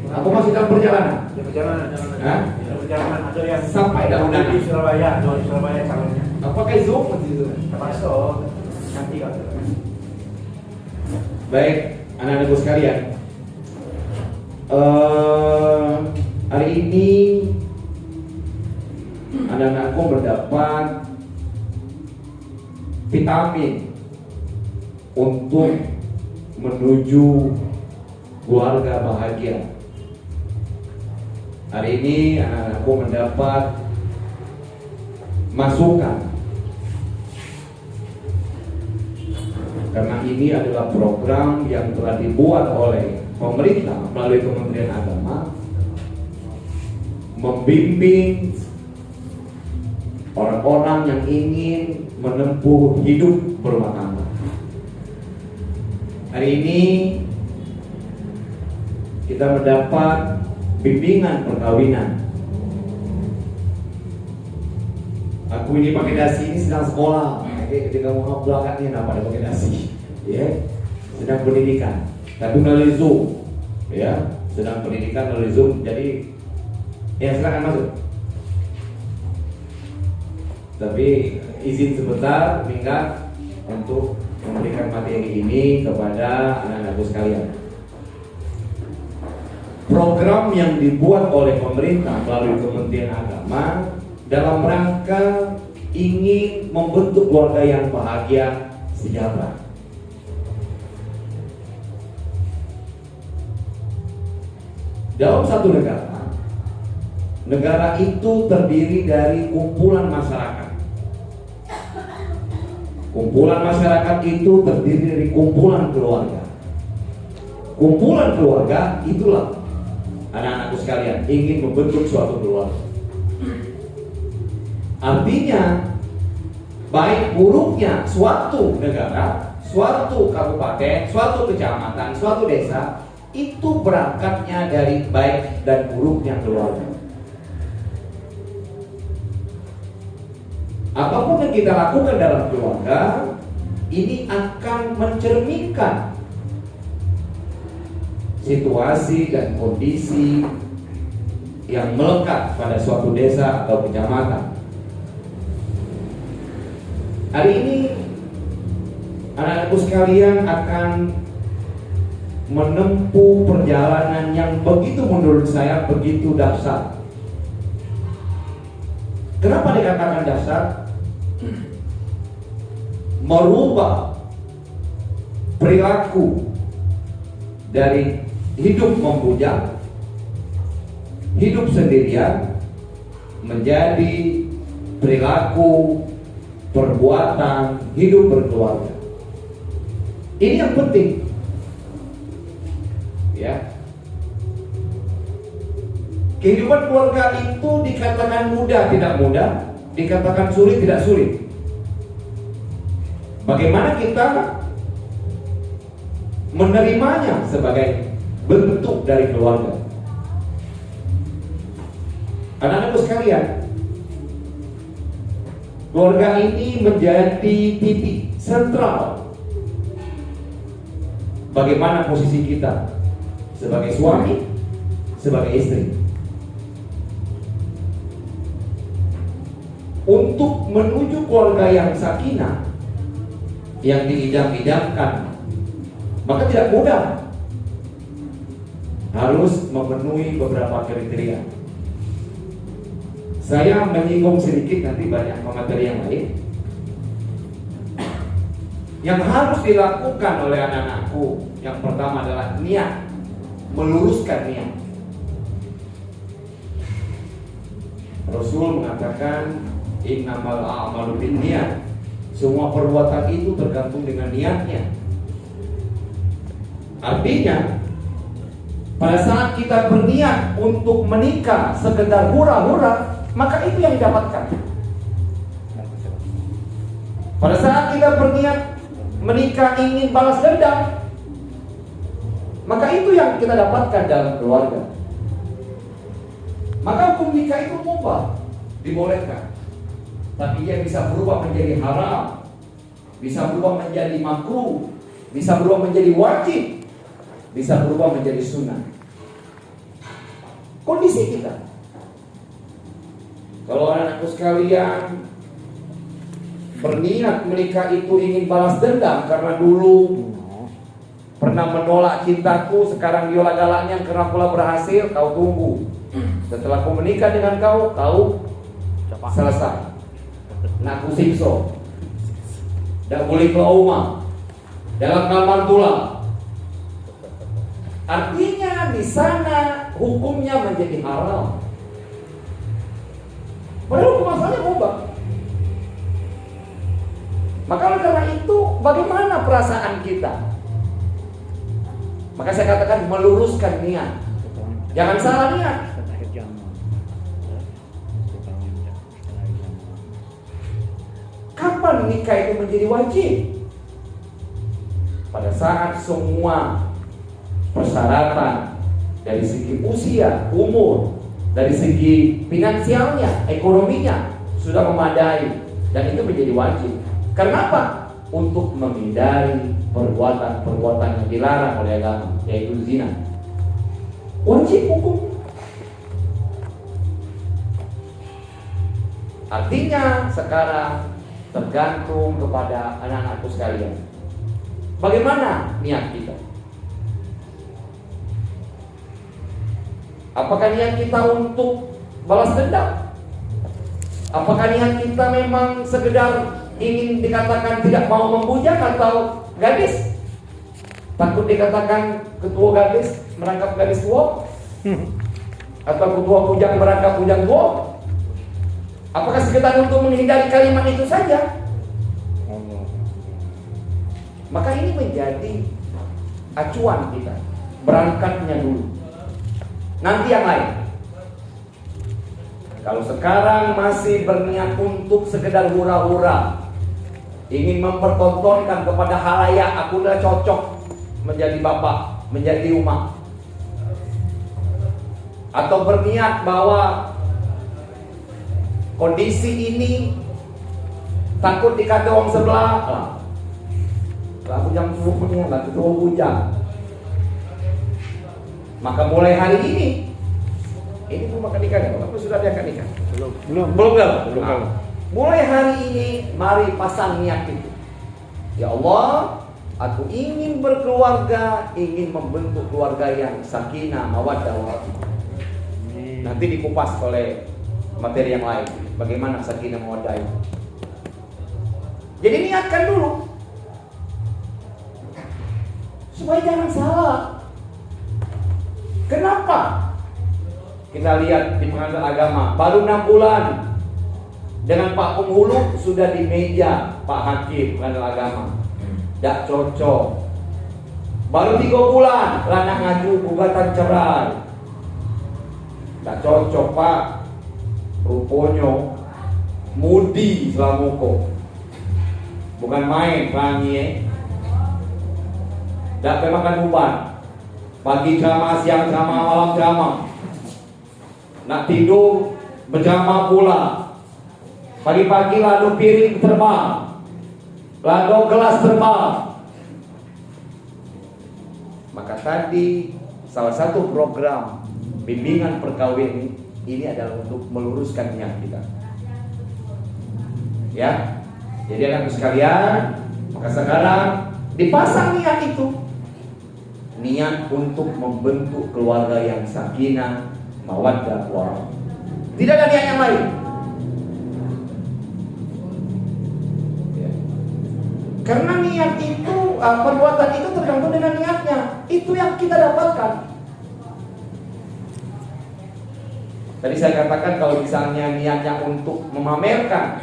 Atau masih dalam perjalanan? Di perjalanan. Hah? Di perjalanan ada yang Sampai dalam undangan di Surabaya, di Surabaya calonnya. Apakah Zoom itu? Termasuk nanti kalau. Baik, anak-anakku sekalian. Hari ini anak-anakku mendapat vitamin untuk menuju keluarga bahagia. Hari ini anak-anakku mendapat masukan karena ini adalah program yang telah dibuat oleh pemerintah melalui Kementerian Agama, membimbing orang-orang yang ingin menempuh hidup berumah tangga. Hari ini kita mendapat bimbingan perkawinan. Aku ini pakai dasi ini sedang sekolah. Ketika mau belakang ini apa ada pakai dasi, ya, sedang pendidikan. Tapi melalui Zoom, ya, sedang pendidikan melalui Zoom. Jadi, ya silakan masuk. Tapi izin sebentar, Minggat, untuk memberikan materi ini kepada anak-anakku sekalian. Program yang dibuat oleh pemerintah melalui Kementerian Agama dalam rangka ingin membentuk keluarga yang bahagia, sejahtera. Dalam satu negara itu terdiri dari kumpulan masyarakat. Kumpulan masyarakat itu terdiri dari kumpulan keluarga. Kumpulan keluarga itulah anak-anakku sekalian ingin membentuk suatu keluarga. Artinya baik buruknya suatu negara, suatu kabupaten, suatu kecamatan, suatu desa itu berangkatnya dari baik dan buruknya keluarga. Apapun yang kita lakukan dalam keluarga ini akan mencerminkan situasi dan kondisi yang melekat pada suatu desa atau kecamatan. Hari ini anak-anakku sekalian akan menempuh perjalanan yang begitu menurut saya begitu dahsyat. Kenapa dikatakan dahsyat? Merubah perilaku dari hidup membujang, hidup sendirian menjadi perilaku perbuatan hidup berkeluarga. Ini yang penting, ya. Kehidupan keluarga itu dikatakan mudah tidak mudah, dikatakan sulit tidak sulit. Bagaimana kita menerimanya sebagai bentuk dari keluarga? Anak-anakku sekalian, keluarga ini menjadi titik sentral bagaimana posisi kita sebagai suami, sebagai istri. Untuk menuju keluarga yang sakinah, yang diidam-idamkan, maka tidak mudah. Harus memenuhi beberapa kriteria. Saya menyinggung sedikit, nanti banyak materi yang lain. Yang harus dilakukan oleh anak-anakku, yang pertama adalah niat, meluruskan niat. Rasul mengatakan innamal a'malu binniyat. Semua perbuatan itu tergantung dengan niatnya. Artinya, pada saat kita berniat untuk menikah sekedar hura-hura, maka itu yang didapatkan. Pada saat kita berniat menikah ingin balas dendam, maka itu yang kita dapatkan dalam keluarga. Maka hukum nikah itu mubah, dibolehkan. Tapi ia bisa berubah menjadi haram, bisa berubah menjadi makruh, bisa berubah menjadi wajib, bisa berubah menjadi sunnah. kondisi kita. Kalau anak-anakku sekalian berniat menikah itu ingin balas dendam karena dulu pernah menolak cintaku, sekarang diolah galaknya karena pula berhasil, kau tunggu. Setelah aku menikah dengan kau selesai. Nak aku sikso. Tak boleh keluar rumah. Dalam kamar tulang. Artinya di sana hukumnya menjadi haram. Padahal hukum asalnya ubah. Maka oleh karena itu, bagaimana perasaan kita? Maka saya katakan meluruskan niat. Jangan salah niat. Kapan nikah itu menjadi wajib? Pada saat semua persyaratan dari segi usia, umur, dari segi finansialnya, ekonominya sudah memadai, dan itu menjadi wajib. Karena apa? Untuk menghindari perbuatan-perbuatan yang dilarang oleh agama, yaitu zina. Wajib hukum. Artinya sekarang tergantung kepada anak-anakku sekalian. Bagaimana niat kita? Apakah niat kita untuk balas dendam? Apakah niat kita memang sekedar ingin dikatakan tidak mau membujang atau gadis? Takut dikatakan ketua gadis merangkap gadis tua? Atau ketua bujang merangkap bujang tua? Apakah sekedar untuk menghindari kalimat itu saja? Maka ini menjadi acuan kita. Berangkatnya dulu, nanti yang lain. Kalau sekarang masih berniat untuk sekedar hura-hura, ingin mempertontonkan kepada halayak aku udah cocok menjadi bapak, menjadi rumah, atau berniat bahwa kondisi ini takut dikata orang sebelah, lah bujang suhunya, lah ketua bujang. Maka mulai hari ini belum akan nikah, apa sudah dia akan nikah? Belum. Mulai hari ini, mari pasang niat itu. Ya Allah, aku ingin berkeluarga, ingin membentuk keluarga yang sakinah, mawaddah, warahmah. Nanti dikupas oleh materi yang lain. Bagaimana sakinah mawaddah itu? Jadi niatkan dulu, supaya jangan salah. Kenapa? Kita lihat di pengadilan agama, baru 6 bulan dengan Pak Penghulu sudah di meja Pak Hakim pengadilan agama. Tak cocok. Baru 3 bulan lanang ngaju gugatan cerai. Tak cocok Pak. Rupanya mudi selamuko. Bukan main pangi. Tak makan uban. Pagi ceramah, siang ceramah, malam ceramah. Nak tidur berjamaah pula. Pagi-pagi lalu piring terbang, lalu gelas terbang. Maka tadi salah satu program bimbingan perkawinan ini adalah untuk meluruskan niat kita. Ya, jadi anak sekalian, maka sekarang dipasang niat itu, niat untuk membentuk keluarga yang sakinah, mawaddah, warahmah. Tidak ada niat yang lain. Ya. Karena niat itu, perbuatan itu tergantung dengan niatnya. Itu yang kita dapatkan. Tadi saya katakan kalau misalnya niatnya untuk memamerkan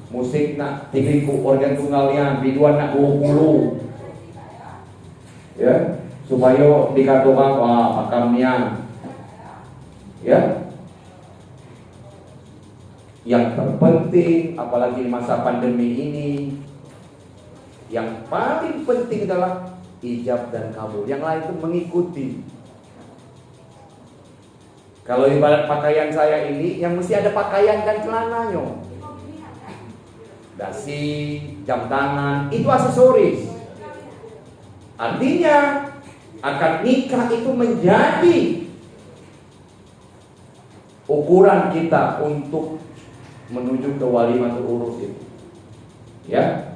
musik nak tinggiku organ tunggalnya, biduan nak 20, ya, supaya dikatakan wah pakamnya. Ya, yang terpenting apalagi di masa pandemi ini, yang paling penting adalah ijab dan kabul. Yang lain itu mengikuti. Kalau ibarat pakaian saya ini, yang mesti ada pakaian dan celananya, dasi, jam tangan, itu aksesoris. Artinya akad nikah itu menjadi ukuran kita untuk menuju ke walimatul urus itu. Ya,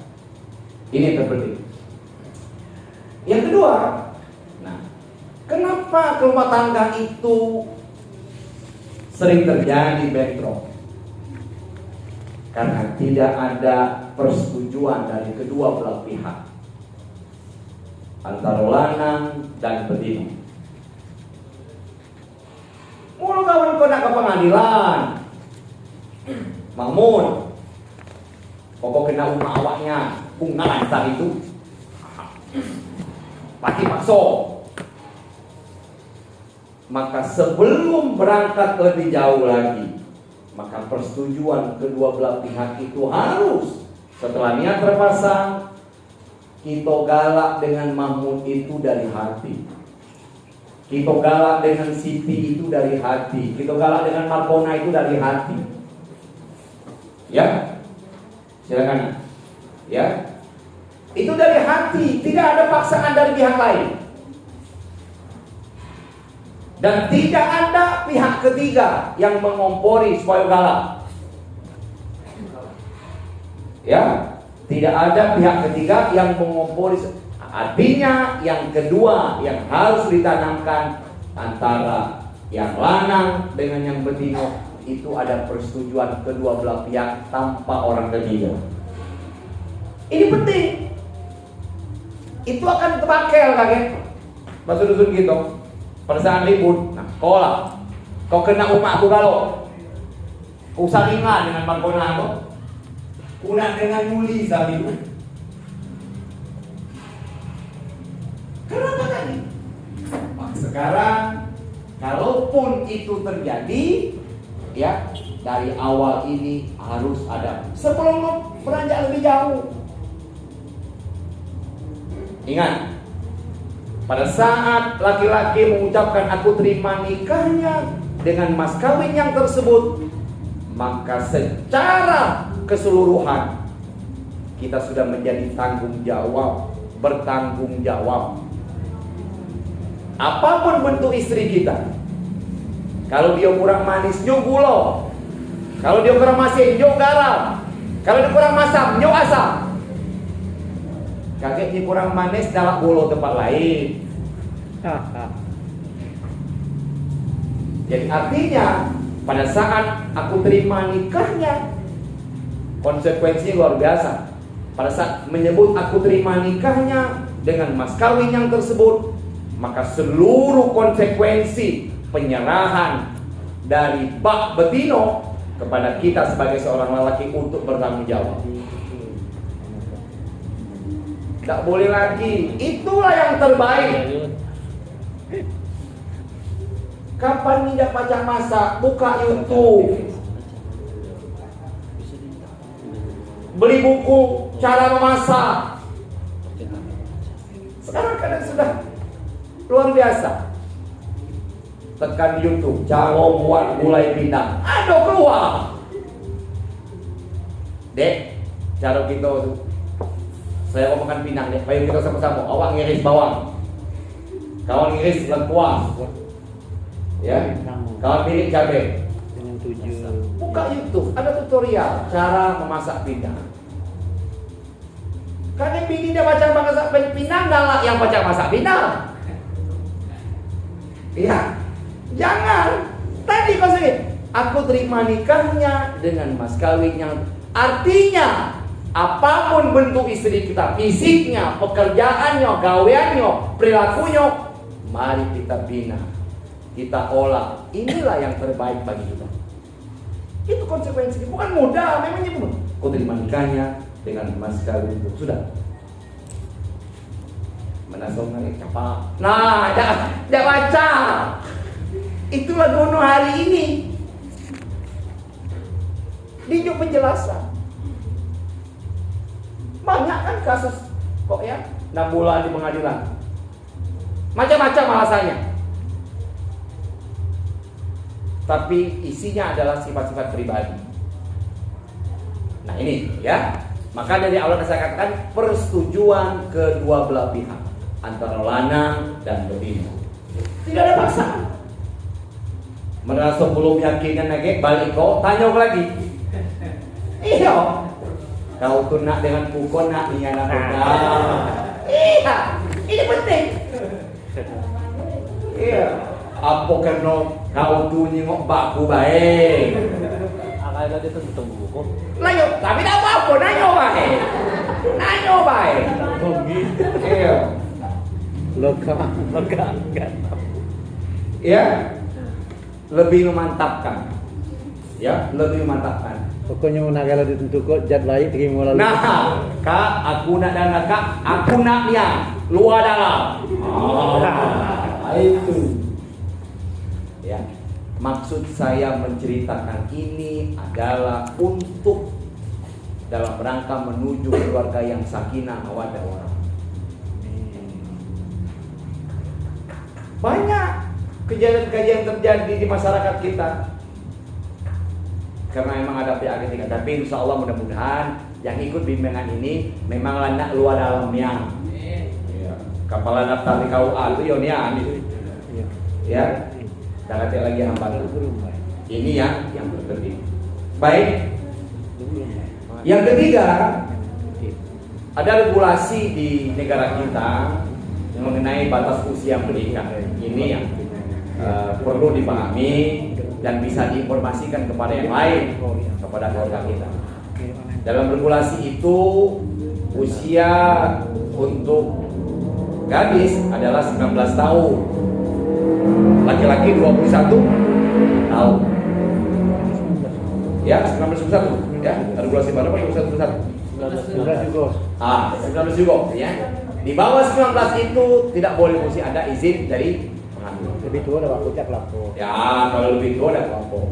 ini yang terpenting. Yang kedua, nah, kenapa rumah tangga itu sering terjadi bentrok? Karena tidak ada persetujuan dari kedua belah pihak, antara lanang dan betina. Mulu kawan kau nak ke pengadilan, Mahmud, pokok kena rumah awaknya, bunga lantar itu, pasti pakso. Maka sebelum berangkat lebih jauh lagi, maka persetujuan kedua belah pihak itu harus, setelah niat terpasang, kita galak dengan Mahmud itu dari hati. Kita galak dengan Siti itu dari hati. Kita galak dengan Markona itu dari hati. Ya, silakan. Ya, itu dari hati. Tidak ada paksaan dari pihak lain. Dan tidak ada pihak ketiga yang mengompori supaya galak. Ya, tidak ada pihak ketiga yang mengompori. Artinya yang kedua yang harus ditanamkan antara yang lanang dengan yang betina itu ada persetujuan kedua belah pihak tanpa orang ketiga. Ini penting. Itu akan terpakai kakek. Masuk dusun gitu. Pada saat ribut, nah kau kena umak aku kalau kau salingan dengan Markona aku, kurang dengan Yuli saat itu. Kenapa tadi? Sekarang, kalaupun itu terjadi, ya dari awal ini harus ada sebelum beranjak lebih jauh. Ingat. Pada saat laki-laki mengucapkan aku terima nikahnya dengan mas kawin yang tersebut, maka secara keseluruhan kita sudah menjadi bertanggung jawab. Apapun bentuk istri kita, kalau dia kurang manis, nyuk gula. Kalau dia kurang masin, nyuk garam. Kalau dia kurang masam, nyuk asam. Kakek ini kurang manis, dalam bolo tempat lain. Jadi artinya pada saat aku terima nikahnya, konsekuensinya luar biasa. Pada saat menyebut aku terima nikahnya dengan mas kawin yang tersebut, maka seluruh konsekuensi penyerahan dari bak betino kepada kita sebagai seorang lelaki untuk bertanggung jawab. Tidak boleh lagi. Itulah yang terbaik. Kapan tidak baca masak? Buka YouTube. Beli buku cara memasak. Sekarang kadang sudah luar biasa. Tekan YouTube, cara buat gulai pindang. Aduh keluar. Dek, cara kita tuh. Saya mau makan pinang deh, ayo kita sama-sama. Awak ngiris bawang, kawan ngiris lengkuas, ya, kawan pilih cabai. Buka YouTube, ada tutorial cara memasak pinang. Karena bini dia baca masak pinang, galak yang baca masak pinang. Iya, jangan. Tadi kau sakit. Aku terima nikahnya dengan mas kawin yang artinya apapun bentuk istri kita, fisiknya, pekerjaannya, gaweannya, perilakunya, mari kita bina, kita olah. Inilah yang terbaik bagi kita. Itu konsekuensinya. Bukan mudah, memangnya bukan. Kau terima nikahnya dengan mas kawin itu sudah. Menasongkan apa? Nah, tidak baca. Itulah gono hari ini. Dijuk penjelasan. Banyak kan kasus kok ya 6 bulan di pengadilan. Macam-macam alasannya. Tapi isinya adalah sifat-sifat pribadi. Nah ini ya. Maka dari awal saya katakan persetujuan kedua belah pihak antara lanang dan betina. Tidak ada paksaan. merasa belum yakin lagi, balik kau tanya lagi. Iya. Kau tuh nak dengan pukul nak ni anak muda. Iya, ini penting. Iya. Apa kena kau tu nyengok baku baik. Akal tadi tu betul buku. Nanya, tapi tak apa-apa, nanya baik. Nanya baik. Iya. Lega. Ya. Lebih memantapkan. Ya, lebih memantapkan. Pokoknya nak kalau ditentukan jad lain terima lalu. Nah, kak, aku nak dan kak, aku nak dia luar dalam. Itu. Ya, maksud saya menceritakan ini adalah untuk dalam rangka menuju keluarga yang sakinah mawaddah warahmah. Banyak kejadian-kejadian terjadi di masyarakat kita. Karena memang ada pihak ketiga, tapi insya Allah mudah-mudahan yang ikut bimbingan ini memang anak luar dalamnya. Ya. Kapal anak tali KUA itu Yonia itu. Ya. Jangan lagi hamba. Ini yang terpenting. Baik. Yang ketiga, ada regulasi di negara kita mengenai batas usia menikah. Ini yang perlu dipahami dan bisa diinformasikan kepada yang lain, kepada keluarga kita. Dalam regulasi itu usia untuk gadis adalah 19 tahun, laki-laki 21 tahun. Ya, 19 ya, regulasi baru apa 21? 19 juga ya. Di bawah 19 itu tidak boleh mesti ada izin dari pengambil. Lebih tua dah aku cak lapor. Ya, kalau lebih tua dah lapor.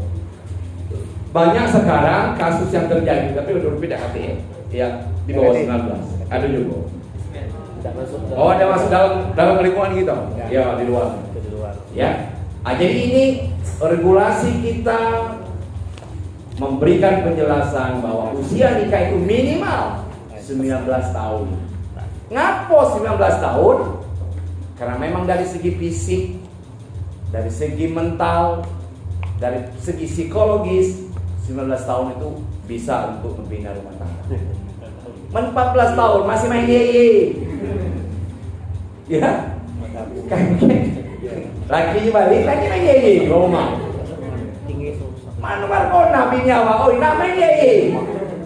Banyak sekarang kasus yang terjadi, tapi udah beda KTE yang di bawah 19. Ada juga. Tidak masuk. Oh, ada masuk dalam lingkungan gitu. Ya, di luar. Di luar. Ya. Jadi ini regulasi kita memberikan penjelasan bahwa usia nikah itu minimal 19 tahun. Ngapo 19 tahun? Karena memang dari segi fisik, dari segi mental, dari segi psikologis, 19 tahun itu bisa untuk membina rumah tangga. 14 tahun masih main yeye. Ya. Lagi balik, lagi main yeye, rumah. Mana Markona binyawa, oh nak main yeye.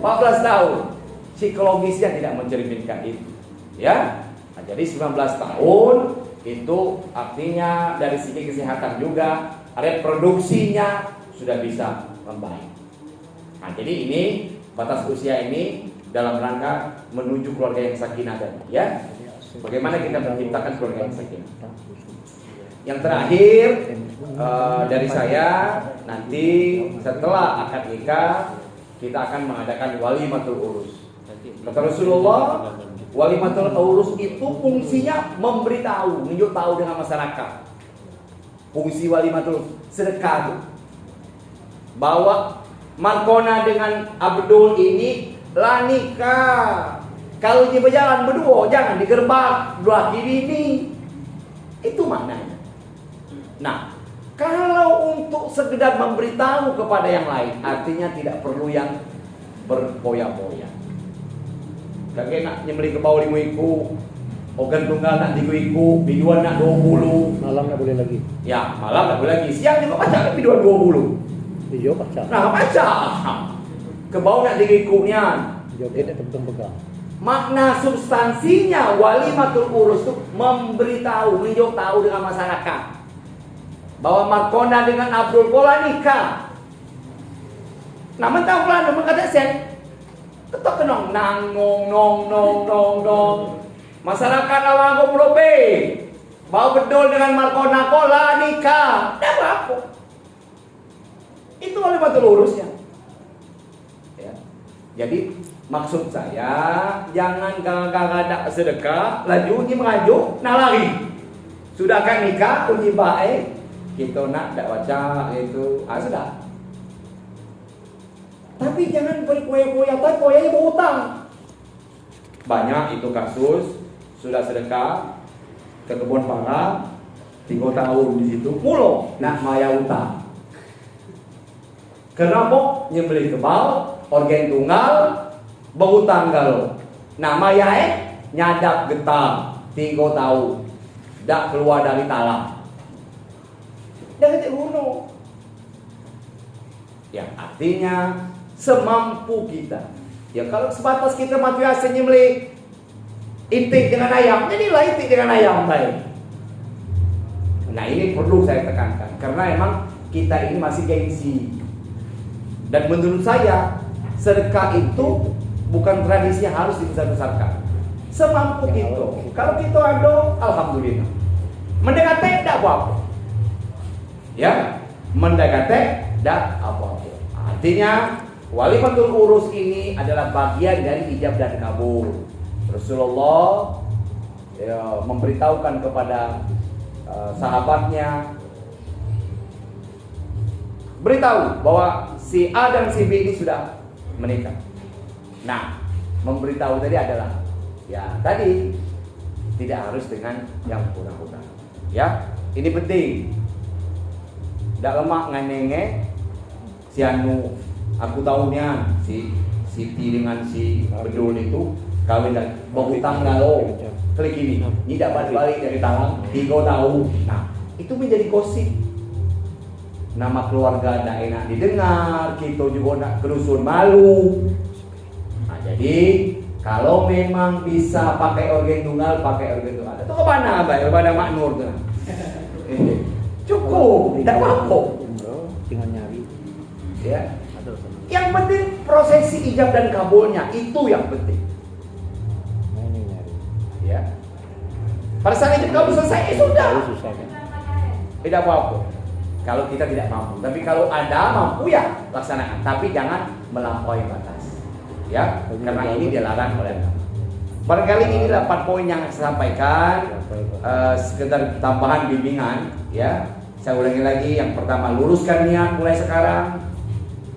14 tahun. Psikologisnya tidak mencerminkan itu. Ya. Nah, jadi 19 tahun itu artinya dari segi kesehatan juga reproduksinya sudah bisa membaik. Nah, jadi ini batas usia ini dalam rangka menuju keluarga yang sakinah tadi, ya. Bagaimana kita menciptakan keluarga yang sakinah? Yang terakhir dari saya, nanti setelah akad nikah kita akan mengadakan walimatul urus. Kata Rasulullah, walimatul urus itu fungsinya memberitahu, menunjuk tahu dengan masyarakat. Fungsi walimatul sedekah itu bahwa Markona dengan Abdul ini lah nikah. Kalau dia berjalan berdua, jangan digerbak dua kiri ini. Itu maknanya. Nah, kalau untuk sekedar memberitahu kepada yang lain, artinya tidak perlu yang berpoya-poya. Kakek nak nyembeli ke bawah 5 iku, organ tunggal nak 3 iku, biduan nak 20. Malam tak boleh lagi. Ya, malam tak boleh lagi. Siang juga baca biduan 20. Iya baca. Nah, baca. Ke bawah nak 3 ikunya. Joget tak penting pegang. Makna substansinya walimatul urus itu memberitahu, menunjuk tahu dengan masyarakat bahwa Markona dengan Abdul pola nikah. Namun tahu lah, namun kata sen, ketok kenong nong. Masyarakat awal kau merobe, bahwa betul dengan Markona pola nikah. Dah berapa? Itu walimatul urusnya. Ya. Jadi maksud saya, jangan gagak sedekah, laju ni mengajuk, nak lari. Sudah kan nikah, uji baik, kita nak tak baca itu, sudah. Tapi jangan berpoya-poya, poyanya berhutang. Banyak itu kasus, sudah sedekah ke kebun pala, 3 tahun di situ, mulu nak maya utang. Kenapa nyembelih kebal, organ tunggal, berhutang kalau nama ya nyadap getah 3 tahun, dak keluar dari talam. Dah kata bunuh. Yang artinya semampu kita. Ya kalau sebatas kita mati biasa nyembelih itik dengan ayam, jadilah itik dengan ayam baik. Nah ini perlu saya tekankan karena emang kita ini masih gengsi. Dan menurut saya sedekah itu bukan tradisi yang harus dibesar-besarkan. Semampu kita. Kalau kita ada, alhamdulillah. Mendekati tidak apa-apa. Ya, mendekati tidak apa-apa. Artinya walimatul urus ini adalah bagian dari ijab dan kabul. Rasulullah ya, memberitahukan kepada sahabatnya, beritahu bahwa si A dan si B ini sudah menikah. Nah, memberitahu tadi adalah ya tadi tidak harus dengan yang kurang-kurang. Ya, ini penting. Tidak lemak nganenge si anu, aku tahunya si Siti dengan si Bedul itu kawin dan berhutang galau. Klik ini dapat balik dari talang 3 tahun. Nah, itu menjadi gosip. Nama keluarga tidak enak didengar, kita juga nak kerusun malu. Nah, jadi kalau memang bisa pakai organ tunggal, pakai organ tunggal. Itu kemana abang? Kepada Mak Nur tuh. Cukup, tidak apa-apa. Tinggal nyari. Ya. Yang penting prosesi ijab dan kabulnya itu yang penting. Ya. Pada saat ijab kabul selesai, sudah. Susah kan? Tidak apa-apa. Kalau kita tidak mampu, tapi kalau ada mampu ya laksanakan. Tapi jangan melampaui batas. Ya, karena ini dilarang oleh agama. Barangkali ini 8 poin yang saya sampaikan. Sekedar tambahan bimbingan. Ya, saya ulangi lagi. Yang pertama, luruskan niat mulai sekarang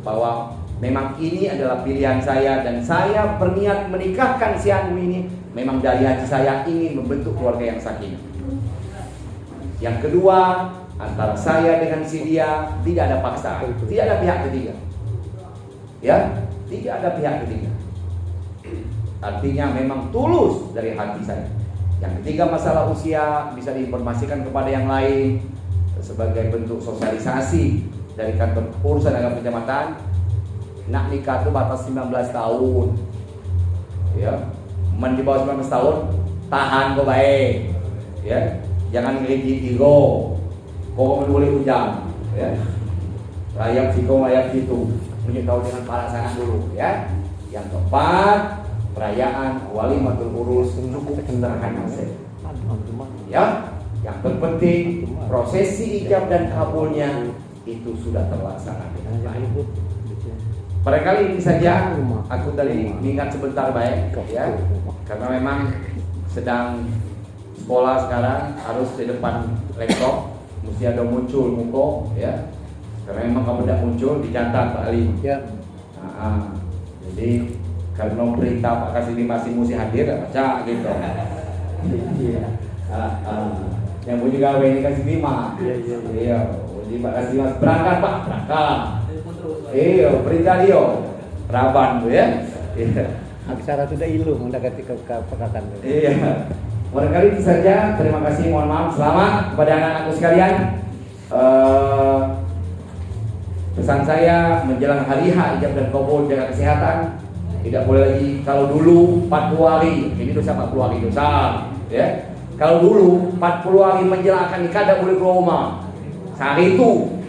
bahwa memang ini adalah pilihan saya dan saya berniat menikahkan si Anu ini. Memang dari hati saya ingin membentuk keluarga yang sakinah. Yang kedua, antara saya dengan si dia tidak ada paksaan, tidak ada pihak ketiga. Ya, tidak ada pihak ketiga. Artinya memang tulus dari hati saya. Yang ketiga, masalah usia bisa diinformasikan kepada yang lain sebagai bentuk sosialisasi dari kantor urusan agama kecamatan. Nak nikah itu batas 19 tahun. Ya, di bawah 19 tahun tahan kok baik. Ya, jangan ngeriti ego. Kau boleh hujan, ya. Rakyat situ, rakyat situ. Menyekau dengan pasangan dulu, ya. Yang keempat, perayaan walimatul urus cukup sederhana saja. Ya. Yang terpenting prosesi ijab dan kabulnya itu sudah terlaksana dengan baik. Barangkali ini saja aku tadi ingat sebentar baik, ya. Karena memang sedang sekolah sekarang harus di depan laptop. Mesti ada muncul muka, ya. Karena memang kamu tidak muncul dicatat Pak Ali. Ya. Jadi karena perintah Pak Kasidi masih mesti hadir, baca gitu. Iya. Yang punya gawe ini Kasidi mah. Iya. Jadi Pak Kasidi mas berangkat Pak, berangkat. Iya, perintah dia. Raban tuh ya. Iya. Aksara sudah ilu mendekati ke pekakan. Iya. Barangkali itu saja. Terima kasih. Mohon maaf. Selamat kepada anak-anakku sekalian. Pesan saya menjelang hari H ijab dan kabul, jaga kesehatan. Tidak boleh lagi kalau dulu 40 hari. Ini dosa 40 hari dosa. Ya. Kalau dulu 40 hari menjelang akan nikah tidak boleh keluar rumah. Sehari itu.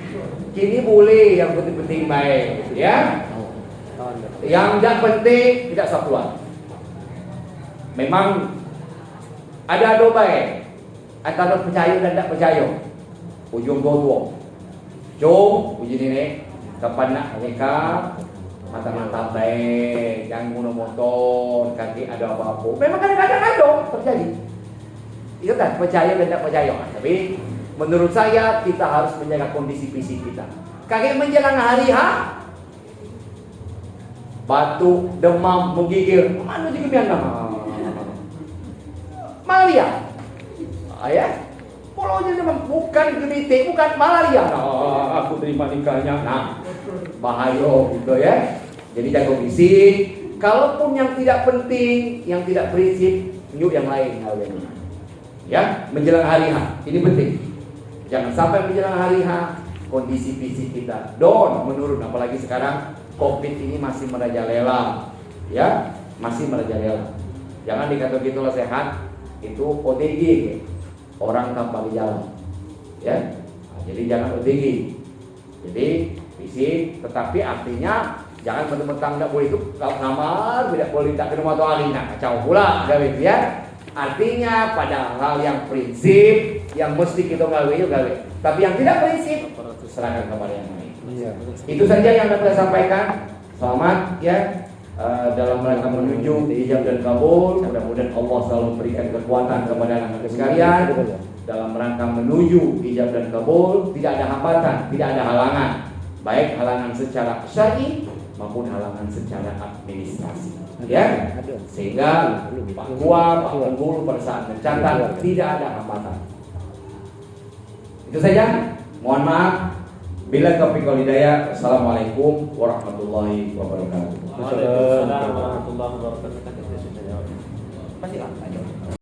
Kini boleh, yang penting-penting baik. Ya. Yang tidak penting tidak usah keluar. Memang ada baik antara percaya dan tidak percaya. Ujung dua. Jom, uji nenek kapan nak nikah, mata-mata baik, jangan guna motor, kaki ada apa-apa. Memang kadang-kadang ada terjadi. Itu kan percaya dan tidak percaya. Tapi menurut saya kita harus menjaga kondisi fisik kita. Kaki menjelang hari H, batuk, demam, menggigil, mana juga biar malaria, ya. Kalau memang bukan genitik, bukan malaria. Nah, aku terima nikahnya. Nah, bahaya gitu ya. Jadi jago fisik. Kalaupun yang tidak penting, yang tidak prinsip, nyuk yang lain kawinnya. Ya, menjelang hari H, ini penting. Jangan sampai menjelang hari H kondisi fisik kita down, menurun. Apalagi sekarang COVID ini masih merajalela, ya, masih merajalela. Jangan dikata gitulah sehat, itu OTG, orang tanpa gejala, ya. Nah, jadi jangan OTG. Jadi fisik, tetapi artinya jangan mentang-mentang tidak boleh itu kalau kamar, tidak boleh tak ke rumah atau hari, nah kacau pula, gawe ya. Artinya pada hal yang prinsip yang mesti kita gawe, gawe. Tapi yang tidak prinsip serahkan kepada yang lain. Iya. Itu saja yang dapat saya sampaikan. Selamat ya dalam rangka menuju ijab dan kabul. Mudah-mudahan Allah selalu berikan kekuatan kepada anak-anak sekalian dalam rangka menuju ijab dan kabul. Tidak ada hambatan, tidak ada halangan, baik halangan secara syar'i maupun halangan secara administrasi. Ya, sehingga Pak Tua, Pak Penggulu pada saat mencatat tidak ada hambatan. Itu saja. Mohon maaf. Bila taufiq wal hidayah. Assalamualaikum warahmatullahi wabarakatuh. Waalaikumsalam warahmatullahi wabarakatuh. Pasti lah.